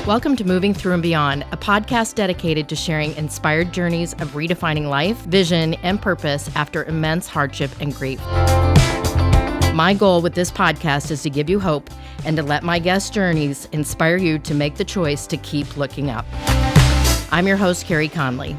Welcome to Moving Through and Beyond, a podcast dedicated to sharing inspired journeys of redefining life, vision, and purpose after immense hardship and grief. My goal with this podcast is to give you hope and to let my guest journeys inspire you to make the choice to keep looking up. I'm your host, Carey Conley.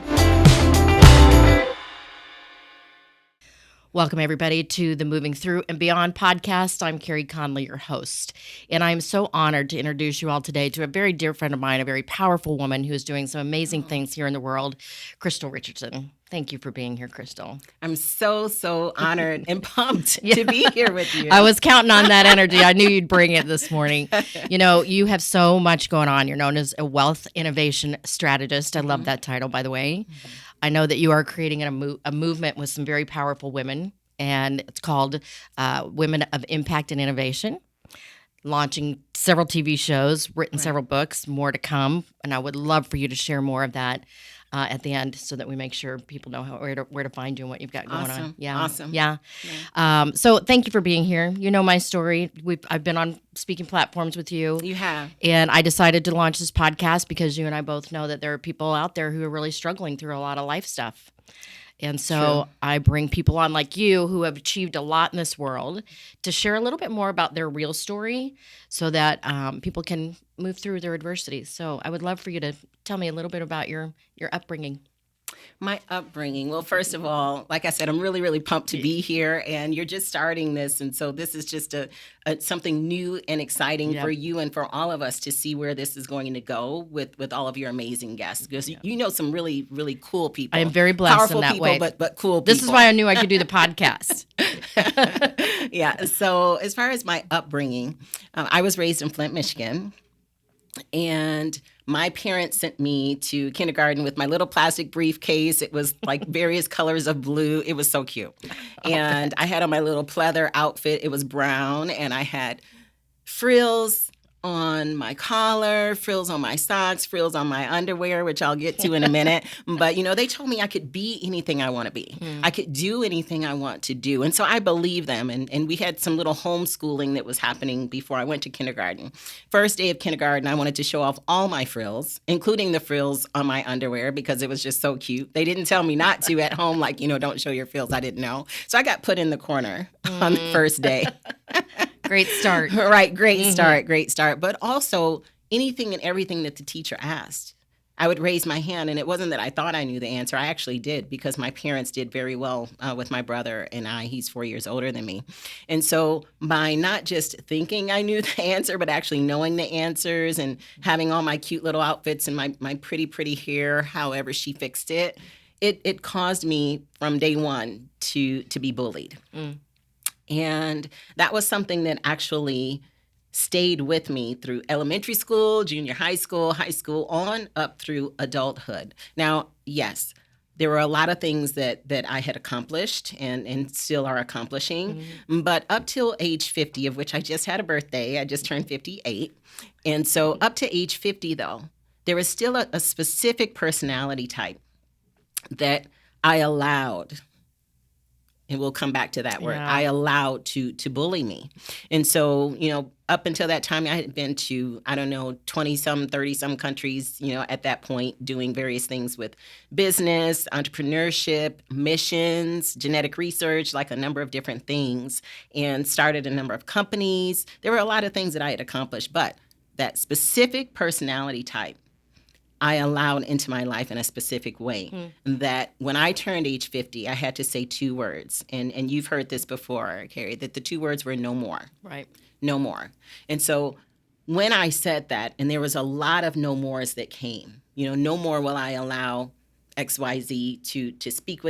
Welcome, everybody, to the Moving Through and Beyond podcast. I'm Carey Conley, your host, and I'm so honored to introduce you all today to a very dear friend of mine, a very powerful woman who is doing some amazing things here in the world, Krystylle Richardson. Thank you for being here, Krystylle. I'm so honored and pumped to be here with you. I was counting on that energy. I knew you'd bring it this morning. You know, you have so much going on. You're known as a wealth innovation strategist. I love that title, by the way. I know that you are creating a movement with some very powerful women, and it's called Women of Impact and Innovation. Launching several TV shows, written several books, more to come, and I would love for you to share more of that at the end, so that we make sure people know where to find you and what you've got going on. Yeah, awesome. Yeah. So thank you for being here. You know my story. I've been on speaking platforms with you. You have. And I decided to launch this podcast because you and I both know that there are people out there who are really struggling through a lot of life stuff. And so I bring people on like you who have achieved a lot in this world to share a little bit more about their real story so that people can move through their adversities. So I would love for you to tell me a little bit about your upbringing. My upbringing. Well, first of all, like I said, I'm really pumped to be here, and you're just starting this. And so this is just something new and exciting for you and for all of us to see where this is going to go with all of your amazing guests. Because you know some really cool people. I am very blessed Powerful in that people, way. But cool people. This is why I knew I could do the podcast. Yeah. So as far as my upbringing, I was raised in Flint, Michigan. And my parents sent me to kindergarten with my little plastic briefcase. It was like various colors of blue. It was so cute. And I had on my little pleather outfit. It was brown. And I had frills on my collar, frills on my socks, frills on my underwear, which I'll get to in a minute. But, you know, they told me I could be anything I want to be. I could do anything I want to do. And so I believe them. And we had some little homeschooling that was happening before I went to kindergarten. First day of kindergarten, I wanted to show off all my frills, including the frills on my underwear, because it was just so cute. They didn't tell me not to at home, like, you know, don't show your frills. I didn't know. So I got put in the corner on the first day. Great start. Right. Great start. But also anything and everything that the teacher asked, I would raise my hand. And it wasn't that I thought I knew the answer. I actually did, because my parents did very well with my brother and I. He's 4 years older than me. And so by not just thinking I knew the answer, but actually knowing the answers and having all my cute little outfits and my pretty hair, however she fixed it, it caused me from day one to be bullied. And that was something that actually stayed with me through elementary school, junior high school, on up through adulthood. Now, yes, there were a lot of things that I had accomplished and still are accomplishing. But up till age 50, of which I just had a birthday, I just turned 58. And so up to age 50, though, there was still a specific personality type that I allowed. And we'll come back to that word. I allowed to bully me. And so, you know, up until that time, I had been to, 20-some, 30-some countries, you know, at that point, doing various things with business, entrepreneurship, missions, genetic research, like a number of different things, and started a number of companies. There were a lot of things that I had accomplished, but that specific personality type, I allowed into my life in a specific way that when I turned age 50, I had to say two words. And you've heard this before, Carey, that the two words were no more. Right. No more. And so when I said that, and there was a lot of no mores that came, you know, no more will I allow XYZ to speak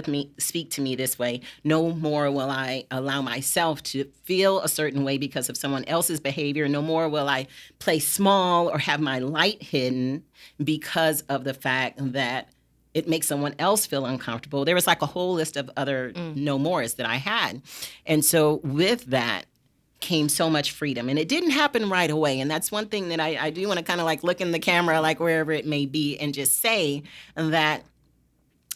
to me this way. No more will I allow myself to feel a certain way because of someone else's behavior. No more will I play small or have my light hidden because of the fact that it makes someone else feel uncomfortable. There was like a whole list of other no mores that I had. And so with that came so much freedom. And it didn't happen right away. And that's one thing that I do want to kind of like look in the camera, like wherever it may be, and just say that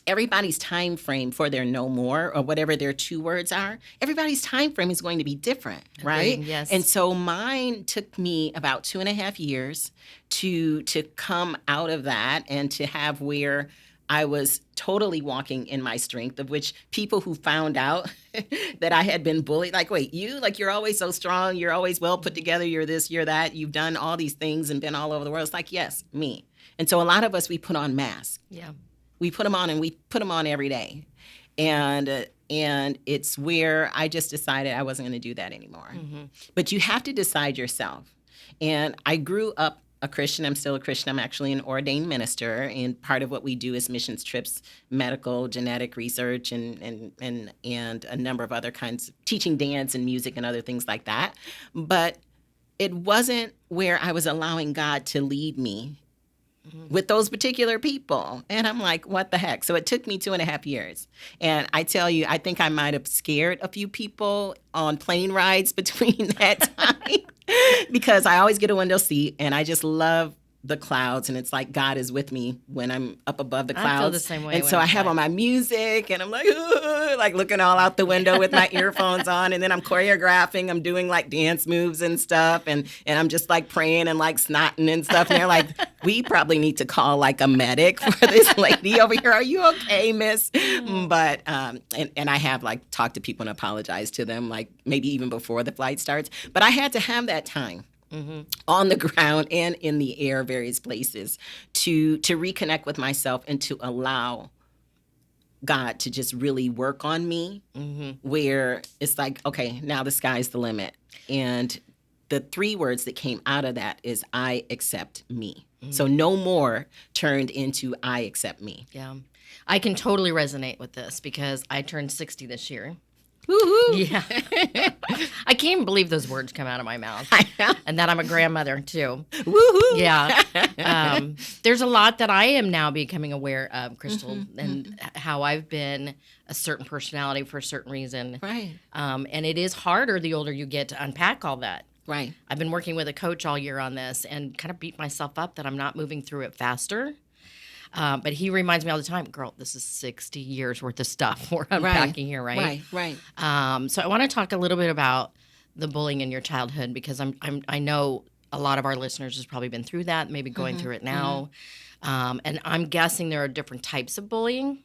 everybody's time frame for their no more or whatever their 2 words are, everybody's time frame is going to be different, right? Agreed, yes. And so mine took me about 2.5 years to come out of that and to have where I was totally walking in my strength, of which people who found out that I had been bullied, like, wait, you're always so strong, you're always well put together, you're this, you're that, you've done all these things and been all over the world. It's like, yes, me. And so a lot of us, we put on masks. Yeah. We put them on, and we put them on every day. And it's where I just decided I wasn't going to do that anymore. Mm-hmm. But you have to decide yourself. And I grew up a Christian. I'm still a Christian. I'm actually an ordained minister. And part of what we do is missions trips, medical, genetic research, and a number of other kinds, teaching dance and music and other things like that. But it wasn't where I was allowing God to lead me with those particular people. And I'm like, what the heck? So it took me 2.5 years. And I tell you, I think I might have scared a few people on plane rides between that time because I always get a window seat and I just love the clouds, and it's like God is with me when I'm up above the clouds. I feel the same way. And so I have on my music, and I'm like looking all out the window with my earphones on, and then I'm choreographing. I'm doing like dance moves and stuff, and I'm just like praying and like snotting and stuff. And they're like, we probably need to call like a medic for this lady over here. Are you okay, miss? But and I have like talked to people and apologized to them, like maybe even before the flight starts. But I had to have that time. Mm-hmm. On the ground and in the air, various places, to reconnect with myself and to allow God to just really work on me, where it's like, okay, now the sky's the limit. And the 3 words that came out of that is I accept me. So no more turned into I accept me. Yeah. I can totally resonate with this because I turned 60 this year. Woo-hoo. Yeah. I can't even believe those words come out of my mouth. And that I'm a grandmother, too. Woo-hoo. Yeah. There's a lot that I am now becoming aware of, Krystylle, and how I've been a certain personality for a certain reason. Right. And it is harder the older you get to unpack all that. Right. I've been working with a coach all year on this and kind of beat myself up that I'm not moving through it faster. But he reminds me all the time, girl, this is 60 years worth of stuff we're unpacking here, right? Right. So I want to talk a little bit about the bullying in your childhood because I know a lot of our listeners has probably been through that, maybe going through it now. And I'm guessing there are different types of bullying.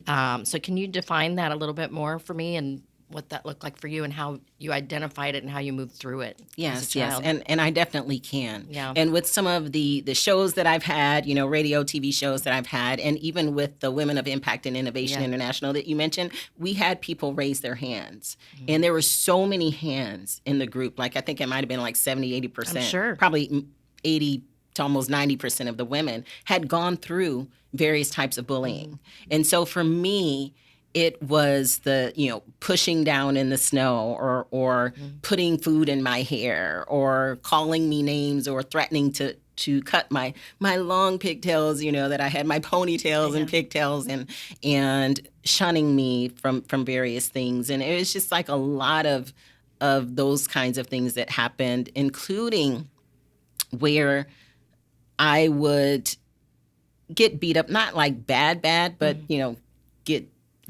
So can you define that a little bit more for me and what that looked like for you and how you identified it and how you moved through it as a child? And I definitely can. Yeah. And with some of the shows that I've had, radio, TV shows that I've had, and even with the Women of Impact and Innovation International that you mentioned, we had people raise their hands. And there were so many hands in the group. Like, I think it might have been like 70, 80%. I'm sure. Probably 80 to almost 90% of the women had gone through various types of bullying. And so for me, it was the, pushing down in the snow or putting food in my hair or calling me names or threatening to cut my long pigtails, that I had my ponytails and pigtails and shunning me from various things. And it was just like a lot of those kinds of things that happened, including where I would get beat up, not like bad, but,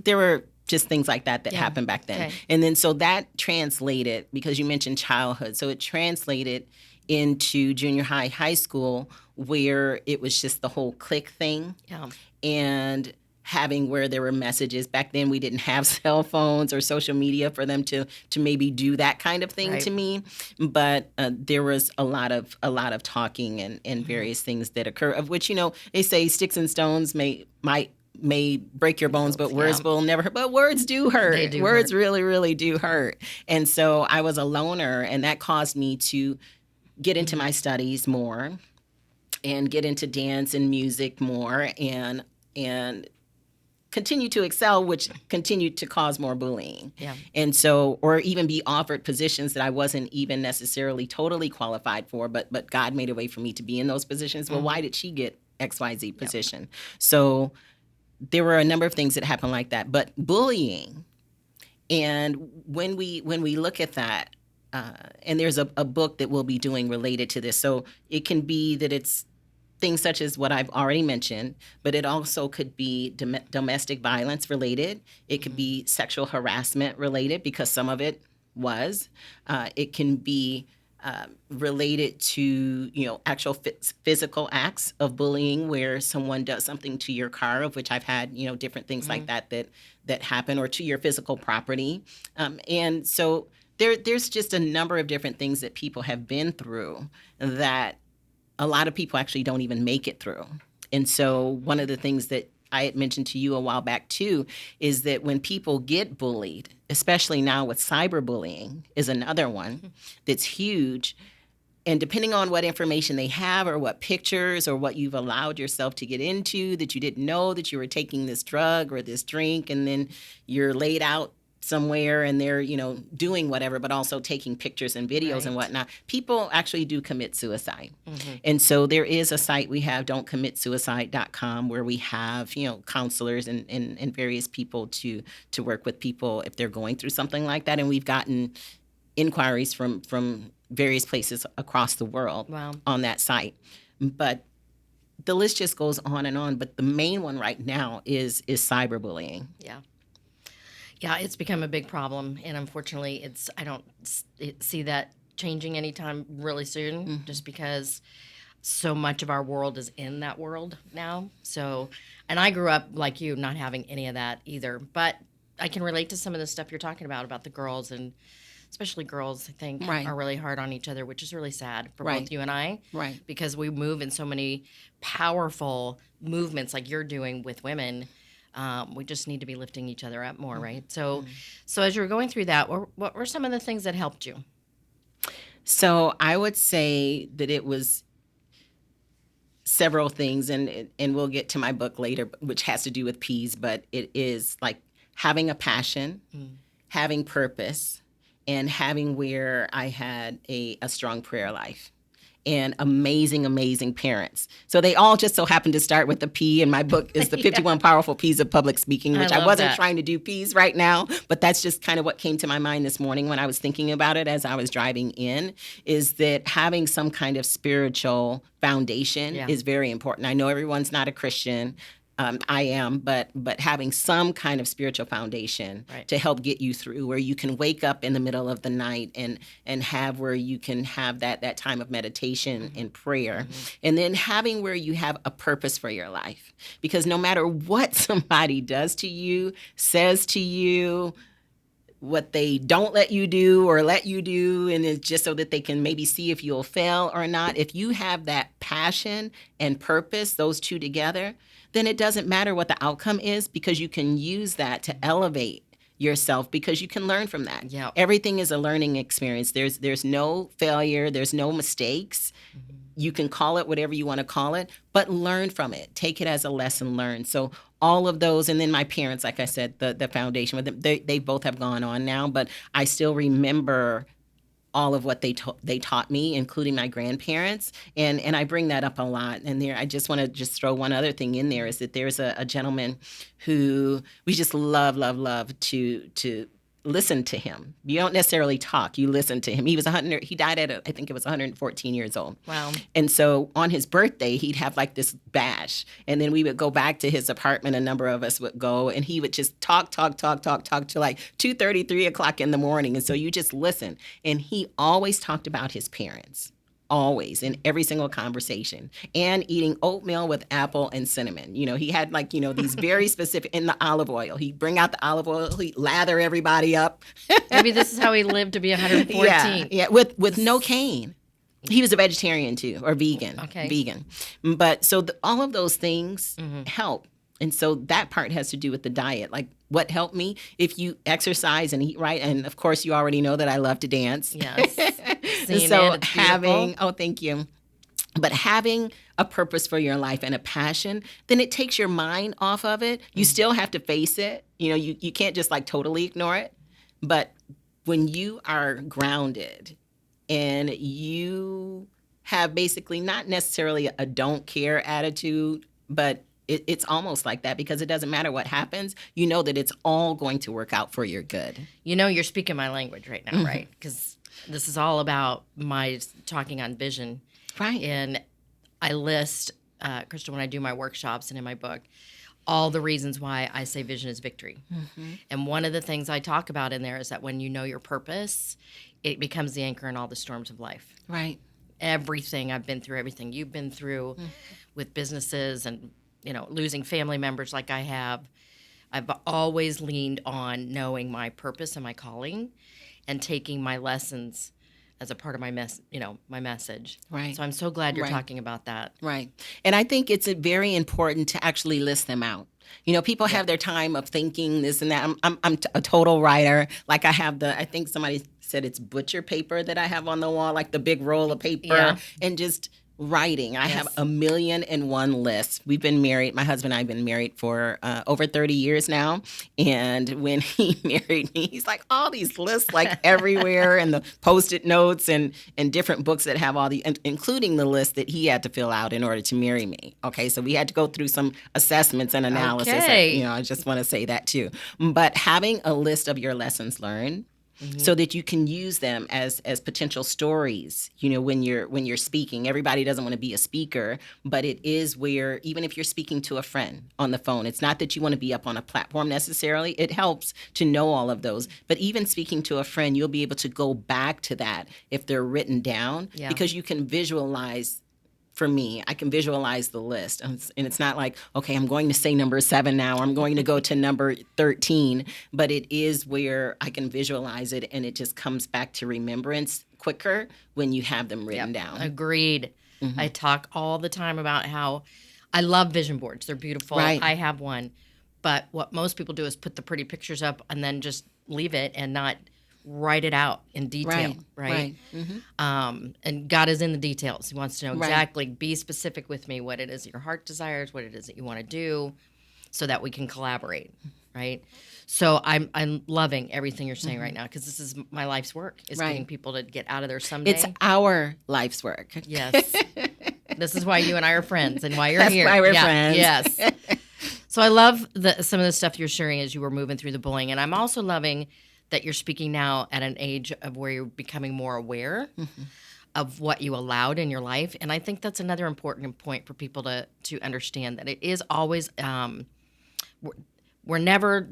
there were just things like that happened back then. Okay. And then so that translated, because you mentioned childhood, so it translated into junior high, high school, where it was just the whole clique thing. Yeah. And having where there were messages. Back then we didn't have cell phones or social media for them to maybe do that kind of thing to me. But there was a lot of talking and various things that occur, of which, they say sticks and stones may break your bones, but words will never hurt. But words do hurt. Words really, really do hurt. And so I was a loner, and that caused me to get into my studies more and get into dance and music more and continue to excel, which continued to cause more bullying. Yeah. And so, or even be offered positions that I wasn't even necessarily totally qualified for, but God made a way for me to be in those positions. Well, why did she get XYZ position? So there were a number of things that happened like that, but bullying. And when we look at that, and there's a book that we'll be doing related to this. So it can be that it's things such as what I've already mentioned, but it also could be domestic violence related. It could be sexual harassment related, because some of it was. It can be related to, actual physical acts of bullying, where someone does something to your car, of which I've had, different things like that happen, or to your physical property. And so there's just a number of different things that people have been through that a lot of people actually don't even make it through. And so one of the things that I had mentioned to you a while back too, is that when people get bullied, especially now with cyberbullying is another one that's huge. And depending on what information they have, or what pictures, or what you've allowed yourself to get into, that you didn't know that you were taking this drug or this drink, and then you're laid out somewhere and they're, doing whatever, but also taking pictures and videos and whatnot, people actually do commit suicide. And so there is a site we have, don'tcommitsuicide.com, where we have, counselors and various people to work with people if they're going through something like that. And we've gotten inquiries from various places across the world on that site. But the list just goes on and on. But the main one right now is cyberbullying. Yeah, it's become a big problem, and unfortunately, I don't see that changing anytime really soon, just because so much of our world is in that world now. So, and I grew up like you, not having any of that either, but I can relate to some of the stuff you're talking about the girls, and especially girls, I think, are really hard on each other, which is really sad for both you and I, because we move in so many powerful movements like you're doing with women. We just need to be lifting each other up more, right? So as you were going through that, what were some of the things that helped you? So I would say that it was several things, and we'll get to my book later, which has to do with P's, but it is like having a passion, having purpose, and having where I had a strong prayer life. And amazing parents. So they all just so happen to start with the P, and my book is the 51 Powerful P's of Public Speaking, which I wasn't trying to do P's right now, but that's just kind of what came to my mind this morning when I was thinking about it as I was driving in, is that having some kind of spiritual foundation is very important. I know everyone's not a Christian. I am, but having some kind of spiritual foundation to help get you through, where you can wake up in the middle of the night and have where you can have that time of meditation and prayer, and then having where you have a purpose for your life. Because no matter what somebody does to you, says to you, what they don't let you do or let you do, and it's just so that they can maybe see if you'll fail or not. If you have that passion and purpose, those two together, then it doesn't matter what the outcome is, because you can use that to elevate yourself, because you can learn from that. Everything is a learning experience. There's no failure. There's no mistakes. You can call it whatever you want to call it, but learn from it. Take it as a lesson learned. So all of those, and then my parents, like I said, the foundation with them, they both have gone on now, but I still remember all of what they taught me, including my grandparents, and I bring that up a lot. And I just want to just throw one other thing in there, is that there's a gentleman who we just love to listen to him. You don't necessarily talk, you listen to him. He died at I think it was 114 years old. Wow. And so on his birthday, he'd have like this bash, and then we would go back to his apartment. A number of us would go, and he would just talk to like 2:30, 3 o'clock in the morning. And so you just listen. And he always talked about his parents. Always, in every single conversation, and eating oatmeal with apple and cinnamon. He had these very specific, in the olive oil. He'd bring out the olive oil, he'd lather everybody up. Maybe this is how he lived to be 114. Yeah, with no cane. He was a vegetarian too, or vegan. Okay. Vegan. But so all of those things help. And so that part has to do with the diet. Like, what helped me? If you exercise and eat right, and of course you already know that I love to dance. Yes. So thank you. But having a purpose for your life and a passion, then it takes your mind off of it. You still have to face it. You can't just like totally ignore it. But when you are grounded and you have basically not necessarily a don't care attitude, but it's almost like that, because it doesn't matter what happens. You know that it's all going to work out for your good. You're speaking my language right now, right? Because this is all about my talking on vision. Right. And I list Crystal, when I do my workshops and in my book, all the reasons why I say vision is victory. And one of the things I talk about in there is that when you know your purpose, it becomes the anchor in all the storms of life. Right. Everything I've been through, everything you've been through with businesses and, losing family members like I have, I've always leaned on knowing my purpose and my calling and taking my lessons as a part of my my message. Right. So I'm so glad you're Right. talking about that. Right. And I think it's very important to actually list them out. People have their time of thinking this and that. I'm a total writer. Like I have I think somebody said it's butcher paper that I have on the wall, like the big roll of paper, and just writing. I have 1,000,001 lists. We've been married. My husband and I have been married for over 30 years now. And when he married me, he's like, all these lists like everywhere, and the Post-it notes and different books that have all including the list that he had to fill out in order to marry me. Okay, so we had to go through some assessments and analysis. Okay. I just want to say that too. But having a list of your lessons learned, so that you can use them as potential stories, when you're speaking. Everybody doesn't want to be a speaker, but it is where, even if you're speaking to a friend on the phone, it's not that you want to be up on a platform necessarily. It helps to know all of those. But even speaking to a friend, you'll be able to go back to that if they're written down, because you can visualize. For me, I can visualize the list. And it's not like, okay, I'm going to say number 7 now. I'm going to go to number 13. But it is where I can visualize it, and it just comes back to remembrance quicker when you have them written down. Agreed. I talk all the time about how I love vision boards. They're beautiful. Right. I have one. But what most people do is put the pretty pictures up and then just leave it and not write it out in detail, right? And God is in the details. He wants to know exactly, be specific with me, what it is that your heart desires, what it is that you want to do, so that we can collaborate, right? So I'm loving everything you're saying right now, because this is my life's work, is getting people to get out of there someday. It's our life's work. Yes. This is why you and I are friends and why you're That's here. why we're friends. Yes. So I love some of the stuff you're sharing as you were moving through the bullying. And I'm also loving that you're speaking now at an age of where you're becoming more aware of what you allowed in your life. And I think that's another important point for people to understand, that it is always, we never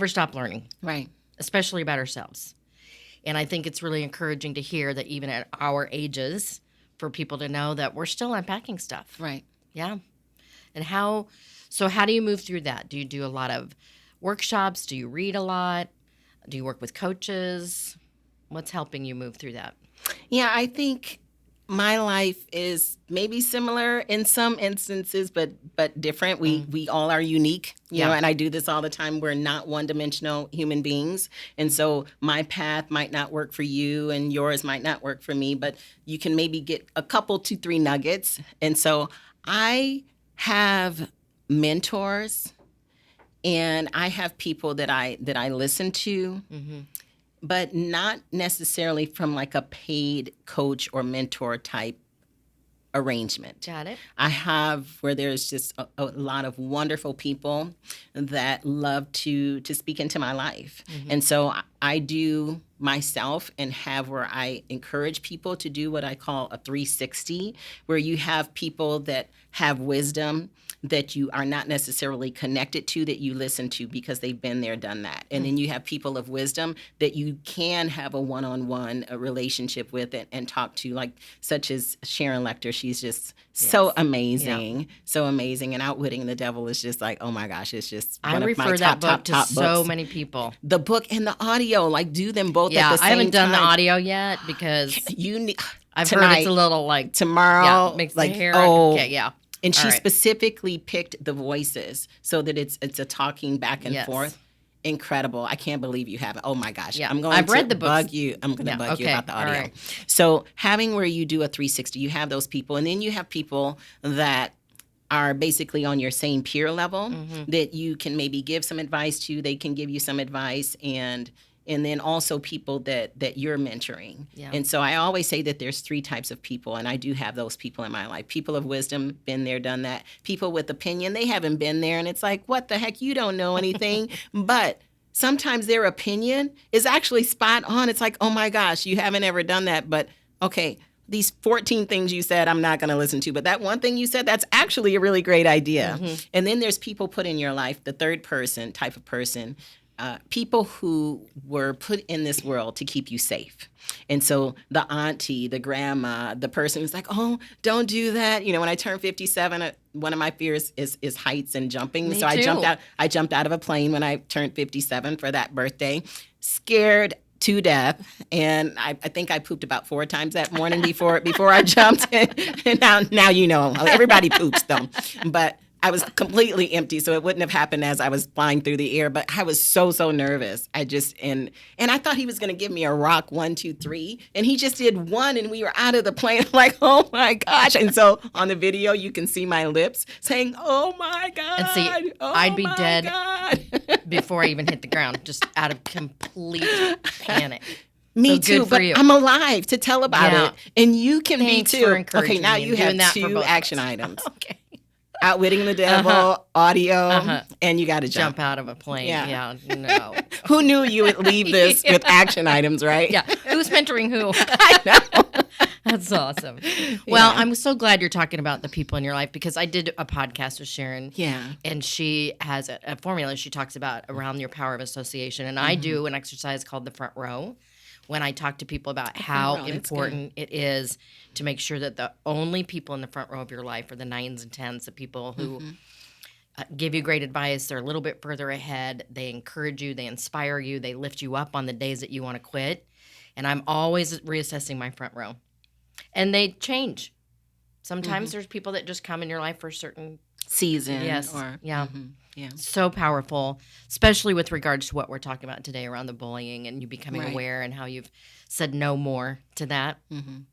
stop learning. Right. Especially about ourselves. And I think it's really encouraging to hear that even at our ages, for people to know that we're still unpacking stuff. Right. Yeah. And how do you move through that? Do you do a lot of workshops? Do you read a lot? Do you work with coaches? What's helping you move through that? Yeah, I think my life is maybe similar in some instances, but different. We all are unique, you know, and I do this all the time. We're not one-dimensional human beings. And so my path might not work for you and yours might not work for me, but you can maybe get a couple, 2, 3 nuggets. And so I have mentors, and I have people that I listen to, but not necessarily from like a paid coach or mentor type arrangement. Got it. I have where there's just a lot of wonderful people that love to speak into my life. And so I do myself and have where I encourage people to do what I call a 360, where you have people that have wisdom that you are not necessarily connected to, that you listen to because they've been there, done that. And then you have people of wisdom that you can have a one-on-one relationship with and talk to, like such as Sharon Lecter. She's just so amazing, so amazing. And Outwitting the Devil is just like, oh my gosh, it's just one of my top to top so books. many people. The book and the audio, like do them both at the same time. I haven't done the audio yet because you need, I've tonight, heard it's a little like tomorrow, makes like the hair. And All she right. specifically picked the voices so that it's a talking back and Yes. forth. Incredible. I can't believe you haven't. Oh my gosh. Yeah. I'm going I've to read the books. bug you. I'm going to bug you about the All audio. right. So having where you do a 360, you have those people, and then you have people that are basically on your same peer level that you can maybe give some advice to. They can give you some advice, and then also people that you're mentoring. Yeah. And so I always say that there's 3 types of people, and I do have those people in my life. People of wisdom, been there, done that. People with opinion, they haven't been there, and it's like, what the heck, you don't know anything. But sometimes their opinion is actually spot on. It's like, oh my gosh, you haven't ever done that, but okay, these 14 things you said I'm not going to listen to, but that one thing you said, that's actually a really great idea. And then there's people put in your life, the third person type of person, people who were put in this world to keep you safe. And so the auntie, the grandma, the person who's like, oh, don't do that. You know, when I turned 57, one of my fears is heights and jumping. Me so too. I jumped out of a plane when I turned 57 for that birthday, scared to death. And I think I pooped about 4 times that morning before I jumped. And now you know, everybody poops though. But I was completely empty, so it wouldn't have happened as I was flying through the air. But I was so nervous. I just and I thought he was going to give me a rock 1, 2, 3, and he just did 1, and we were out of the plane. I'm like, oh my gosh! And so on the video, you can see my lips saying, "Oh my god!" And see, oh I'd be my dead God. before I even hit the ground, just out of complete panic. Me So too, good for but you. I'm alive to tell about Yeah. it, and you can Thanks be for too. encouraging Okay, now me and you have doing that for 2 both of action us. items. Okay. Outwitting the devil, audio, and you got to Jump out of a plane. Yeah. Yeah, no. Who knew you would leave this with action items, right? Yeah, who's mentoring who? I know. That's awesome. Well, I'm so glad you're talking about the people in your life because I did a podcast with Sharon. Yeah. And she has a formula she talks about around your power of association. And I do an exercise called the front row when I talk to people about how row, that's important it is to make sure that the only people in the front row of your life are the 9s and 10s, the people who give you great advice. They're a little bit further ahead. They encourage you. They inspire you. They lift you up on the days that you want to quit. And I'm always reassessing my front row. And they change. Sometimes there's people that just come in your life for a certain Season. Yes. Or, Yeah. Yeah. so powerful, especially with regards to what we're talking about today around the bullying and you becoming Right. aware and how you've said no more to that.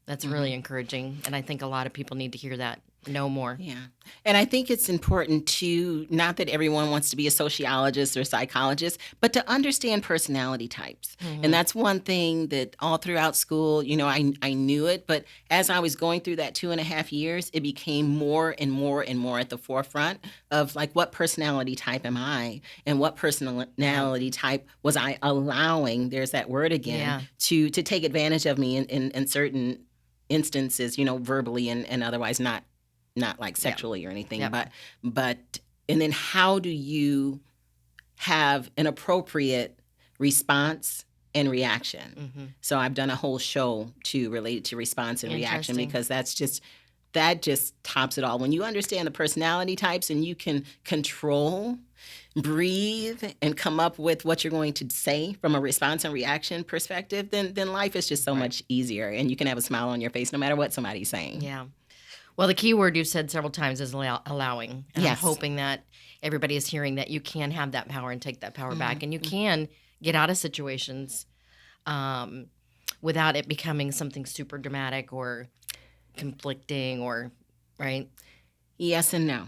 That's really encouraging. And I think a lot of people need to hear that. No more. Yeah. And I think it's important to, not that everyone wants to be a sociologist or psychologist, but to understand personality types. And that's one thing that all throughout school, you know, I knew it, but as I was going through that 2.5 years, it became more and more and more at the forefront of like, what personality type am I? And what personality type was I allowing, there's that word again, to take advantage of me in certain instances, you know, verbally and otherwise not like sexually or anything, but and then how do you have an appropriate response and reaction? So I've done a whole show too related to response and reaction because that just tops it all. When you understand the personality types and you can control, breathe, and come up with what you're going to say from a response and reaction perspective, then life is just so much easier, and you can have a smile on your face no matter what somebody's saying. Yeah. Well, the key word you've said several times is allowing. And I'm Yes. hoping that everybody is hearing that you can have that power and take that power back. And you can get out of situations without it becoming something super dramatic or conflicting or, right? Yes and no.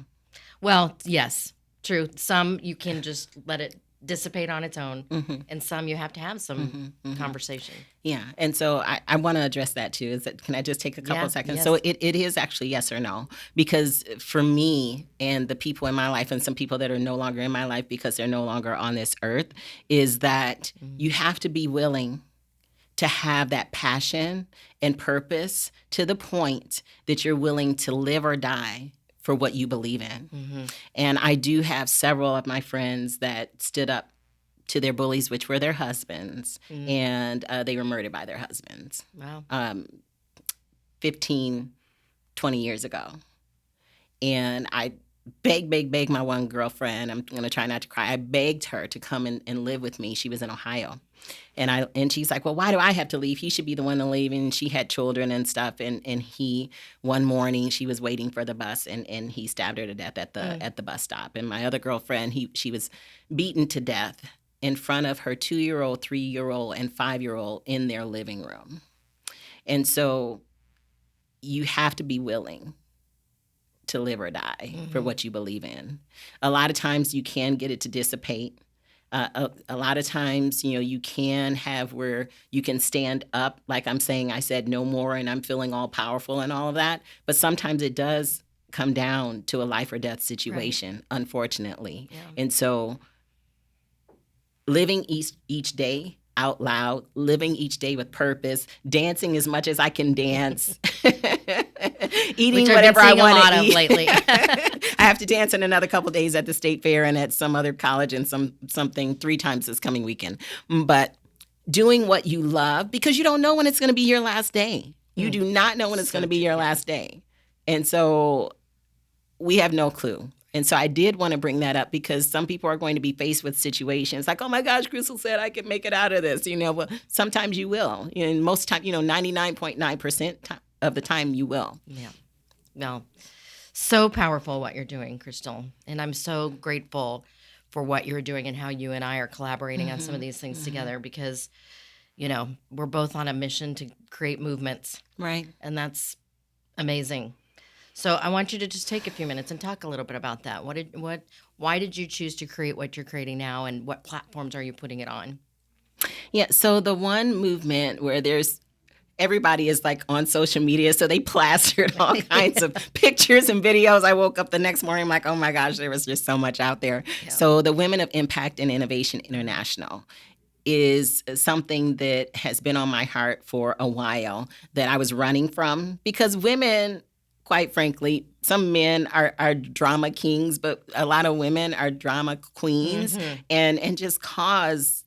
Well, yes, true. Some you can just let it dissipate on its own. And some you have to have some conversation. Yeah. And so I want to address that too. Can I just take a couple seconds? Yes. So it is actually yes or no. Because for me and the people in my life and some people that are no longer in my life because they're no longer on this earth, is that you have to be willing to have that passion and purpose to the point that you're willing to live or die for what you believe in. And I do have several of my friends that stood up to their bullies, which were their husbands, and they were murdered by their husbands. Wow. 15, 20 years ago. And I begged my one girlfriend, I'm going to try not to cry, I begged her to come and live with me. She was in Ohio. And she's like, well, why do I have to leave? He should be the one to leave. And she had children and stuff. And he, one morning, she was waiting for the bus, and he stabbed her to death at the bus stop. And my other girlfriend, she was beaten to death in front of her 2-year-old, 3-year-old, and 5-year-old in their living room. And so you have to be willing to live or die for what you believe in. A lot of times you can get it to dissipate. A lot of times, you know, you can have where you can stand up, like I'm saying, I said no more, and I'm feeling all powerful and all of that. But sometimes it does come down to a life or death situation, unfortunately. Yeah. And so living each day out loud, living each day with purpose, dancing as much as I can dance, eating whatever I want to eat. Lately. I have to dance in another couple of days at the state fair and at some other college and something 3 times this coming weekend. But doing what you love, because you don't know when it's going to be your last day. You do not know when it's going to be your last day. And so we have no clue. And so I did want to bring that up because some people are going to be faced with situations like, oh my gosh, Krystylle said I can make it out of this. Well, sometimes you will. And most time, 99.9% of the time you will. Yeah. Well, so powerful what you're doing, Krystylle. And I'm so grateful for what you're doing and how you and I are collaborating on some of these things together because, we're both on a mission to create movements. Right. And that's amazing. So I want you to just take a few minutes and talk a little bit about that. Why did you choose to create what you're creating now, and what platforms are you putting it on? Yeah, so the one movement where everybody is like on social media, so they plastered all kinds of pictures and videos. I woke up the next morning, I'm like, oh my gosh, there was just so much out there. Yeah. So the Women of Impact and Innovation International is something that has been on my heart for a while that I was running from, because women, quite frankly, some men are drama kings, but a lot of women are drama queens and just cause,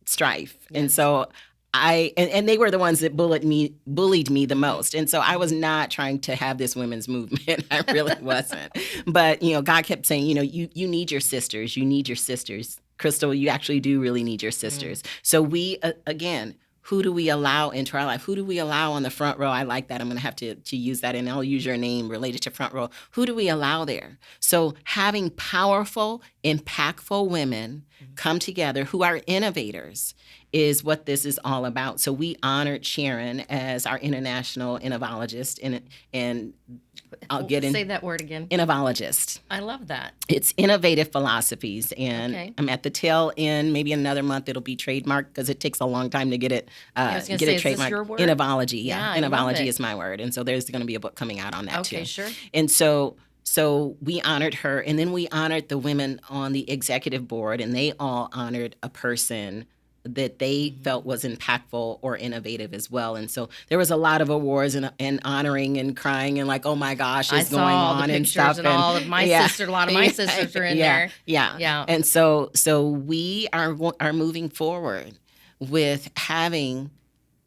strife. Yes. And so and they were the ones that bullied me the most. And so I was not trying to have this women's movement. I really wasn't. But, God kept saying, you need your sisters. You need your sisters. Krystylle, you actually do really need your sisters. So we, again, who do we allow into our life? Who do we allow on the front row? I like that. I'm going to have to use that, and I'll use your name related to front row. Who do we allow there? So having powerful, impactful women come together who are innovators is what this is all about. So we honored Sharon as our international innovalogist, and I'll get in. Say that word again. Innovalogist. I love that. It's innovative philosophies, and I'm at the tail end. Maybe another month it'll be trademarked because it takes a long time to get it. Get it trademarked. Is this your word? Innovaligy. Yeah, Innovaligy is my word, and so there's going to be a book coming out on that too. Okay, sure. And so we honored her, and then we honored the women on the executive board, and they all honored a person that they felt was impactful or innovative as well. And so there was a lot of awards and honoring and crying and like, oh my gosh, it's going on and stuff. And all of my sisters, a lot of my sisters are in there. Yeah. And so we are moving forward with having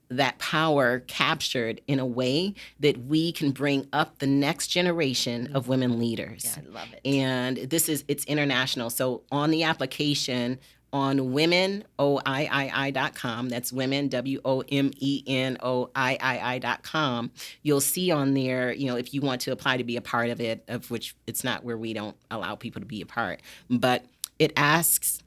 that power captured in a way that we can bring up the next generation of women leaders. Yeah, I love it. And it's international. So on the application, on womenoii.com, that's women, WOMENOIII.com, you'll see on there, if you want to apply to be a part of it, of which it's not where we don't allow people to be a part, but it asks,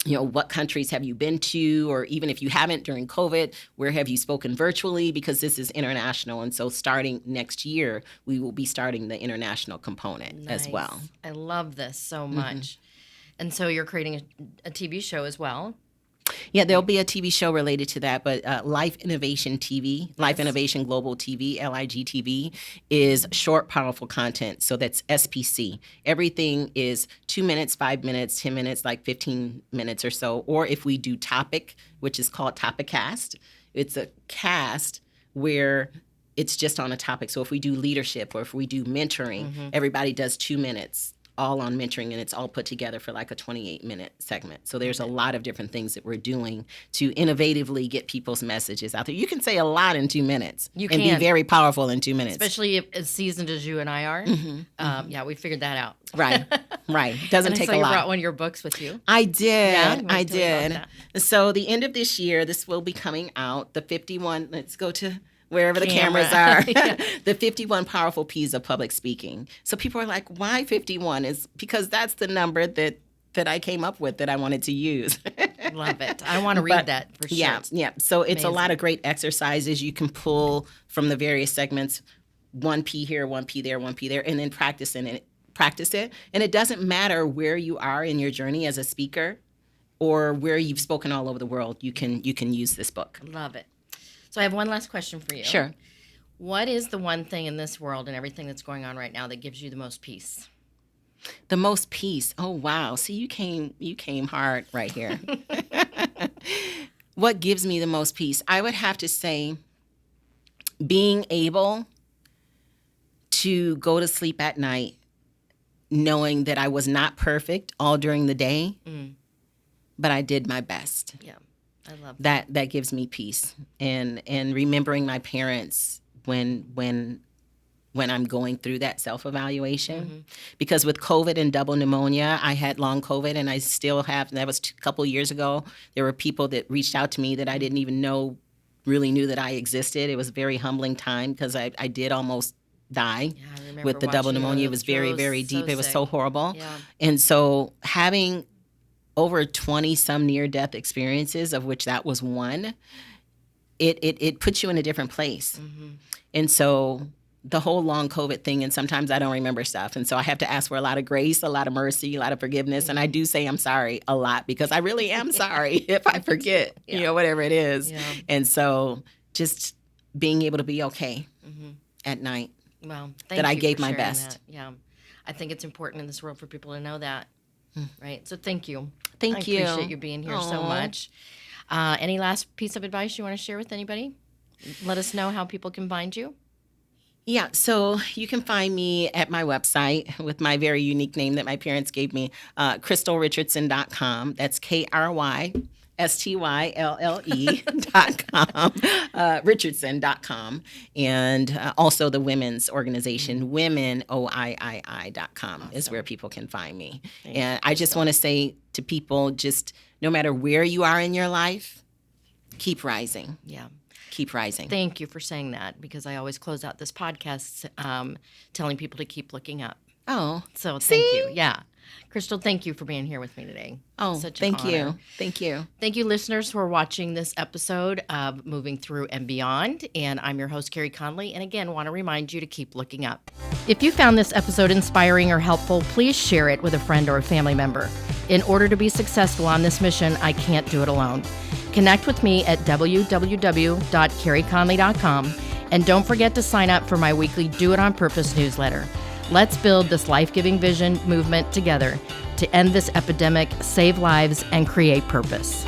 what countries have you been to, or even if you haven't during COVID, where have you spoken virtually, because this is international. And so starting next year, we will be starting the international component as well. I love this so much. And so you're creating a TV show as well? Yeah, there'll be a TV show related to that, but Life Innovation TV, Life Innovation Global TV, LIGTV, is short, powerful content. So that's SPC. Everything is 2 minutes, 5 minutes, 10 minutes, like 15 minutes or so. Or if we do Topic, which is called Topicast, it's a cast where it's just on a topic. So if we do leadership or if we do mentoring, everybody does 2 minutes. All on mentoring, and it's all put together for like a 28-minute segment. So there's a lot of different things that we're doing to innovatively get people's messages out there. You can say a lot in 2 minutes and be very powerful in 2 minutes. Especially as seasoned as you and I are. Yeah, we figured that out. Right. Doesn't take a lot. You brought one of your books with you. I did. Yeah, I did. So the end of this year, this will be coming out, the 51, let's go to wherever the cameras are, the 51 powerful P's of public speaking. So people are like, why 51? Is because that's the number that I came up with that I wanted to use. Love it. I want to read that for sure. Yeah. So it's amazing. A lot of great exercises you can pull from the various segments, 1 P here, 1 P there, 1 P there, and then practice it. And it doesn't matter where you are in your journey as a speaker or where you've spoken all over the world. You can use this book. Love it. So I have one last question for you. Sure. What is the one thing in this world and everything that's going on right now that gives you the most peace? The most peace. Oh wow. See, you came hard right here. What gives me the most peace? I would have to say being able to go to sleep at night knowing that I was not perfect all during the day, but I did my best. Yeah, I love that. That gives me peace. And remembering my parents when I'm going through that self-evaluation. Because with COVID and double pneumonia, I had long COVID, and I still have. That was a couple years ago. There were people that reached out to me that I didn't even really knew that I existed. It was a very humbling time because I did almost die with the double pneumonia. It was very, very deep. It was so horrible. Yeah. And so having over 20 some near-death experiences, of which that was one, it puts you in a different place. And so the whole long COVID thing, and sometimes I don't remember stuff. And so I have to ask for a lot of grace, a lot of mercy, a lot of forgiveness. And I do say I'm sorry a lot because I really am sorry if I forget, whatever it is. Yeah. And so just being able to be okay at night. Well, that I gave my best. That. Yeah. I think it's important in this world for people to know that. Right. So thank you. Thank you. I appreciate you being here so much. Any last piece of advice you want to share with anybody? Let us know how people can find you. Yeah, so you can find me at my website with my very unique name that my parents gave me, KrystylleRichardson.com. That's KrystylleRichardson.com, Richardson.com, and also the women's organization, WomenOIII.com is where people can find me. And I just want to say to people, just no matter where you are in your life, keep rising. Yeah. Keep rising. Thank you for saying that, because I always close out this podcast telling people to keep looking up. Oh. So thank you. Yeah. Krystylle, thank you for being here with me today. Oh, such thank an honor. You. Thank you. Thank you, listeners, for watching this episode of Moving Through and Beyond. And I'm your host, Carey Conley. And again, want to remind you to keep looking up. If you found this episode inspiring or helpful, please share it with a friend or a family member. In order to be successful on this mission, I can't do it alone. Connect with me at www.careyconley.com, and don't forget to sign up for my weekly Do It On Purpose newsletter. Let's build this life-giving vision movement together to end this epidemic, save lives, and create purpose.